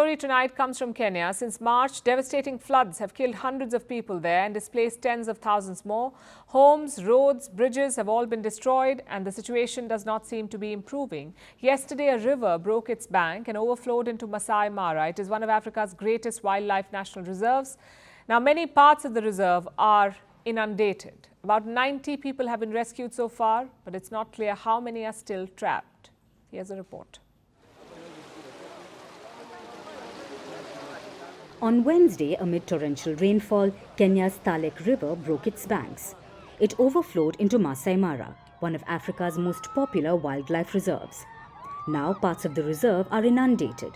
story tonight comes from Kenya. Since March, devastating floods have killed hundreds of people there and displaced tens of thousands more. Homes, roads, bridges have all been destroyed, and the situation does not seem to be improving. Yesterday, a river broke its bank and overflowed into Maasai Mara. It is one of Africa's greatest wildlife national reserves. Now, many parts of the reserve are inundated. About 90 people have been rescued so far, but it's not clear how many are still trapped. Here's a report. On Wednesday, amid torrential rainfall, Kenya's Talek River broke its banks. It overflowed into Maasai Mara, one of Africa's most popular wildlife reserves. Now parts of the reserve are inundated.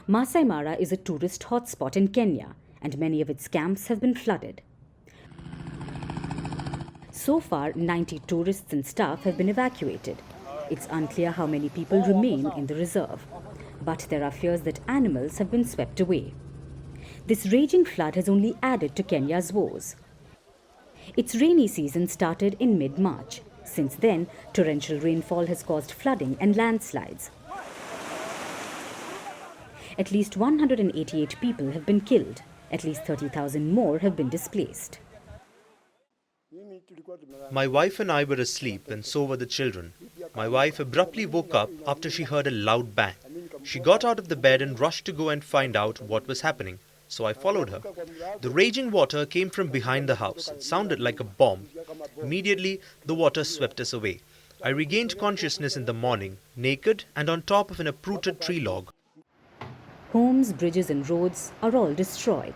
Maasai Mara is a tourist hotspot in Kenya, and many of its camps have been flooded. So far, 90 tourists and staff have been evacuated. It's unclear how many people remain in the reserve, but there are fears that animals have been swept away. This raging flood has only added to Kenya's woes. Its rainy season started in mid-March. Since then, torrential rainfall has caused flooding and landslides. At least 188 people have been killed. At least 30,000 more have been displaced. My wife and I were asleep, and so were the children. My wife abruptly woke up after she heard a loud bang. She got out of the bed and rushed to go and find out what was happening. So I followed her. The raging water came from behind the house. It sounded like a bomb. Immediately, the water swept us away. I regained consciousness in the morning, naked and on top of an uprooted tree log. Homes, bridges and roads are all destroyed.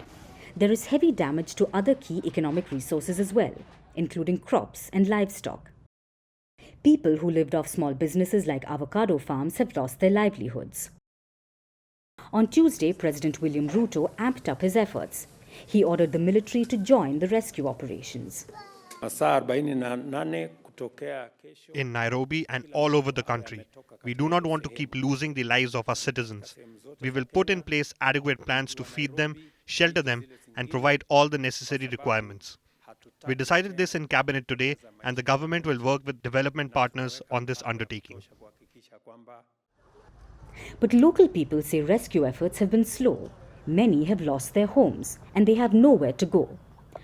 There is heavy damage to other key economic resources as well, including crops and livestock. People who lived off small businesses like avocado farms have lost their livelihoods. On Tuesday, President William Ruto amped up his efforts. He ordered the military to join the rescue operations. In Nairobi and all over the country, we do not want to keep losing the lives of our citizens. We will put in place adequate plans to feed them, shelter them, and provide all the necessary requirements. We decided this in Cabinet today, and the government will work with development partners on this undertaking. But local people say rescue efforts have been slow. Many have lost their homes and they have nowhere to go.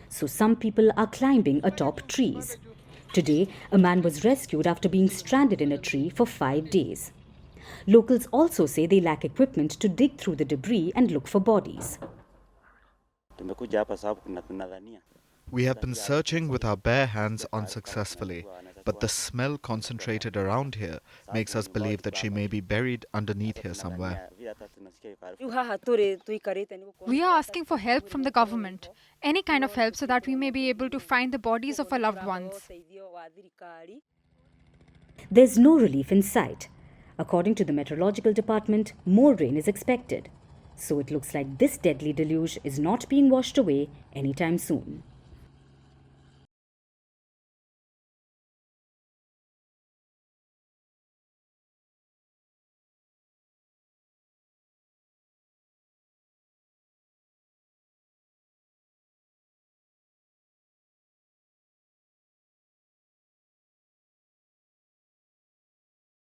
So some people are climbing atop trees. Today, a man was rescued after being stranded in a tree for 5 days. Locals also say they lack equipment to dig through the debris and look for bodies. We have been searching with our bare hands unsuccessfully, but the smell concentrated around here makes us believe that she may be buried underneath here somewhere. We are asking for help from the government, any kind of help so that we may be able to find the bodies of our loved ones. There's no relief in sight. According to the meteorological department, more rain is expected. So it looks like this deadly deluge is not being washed away anytime soon.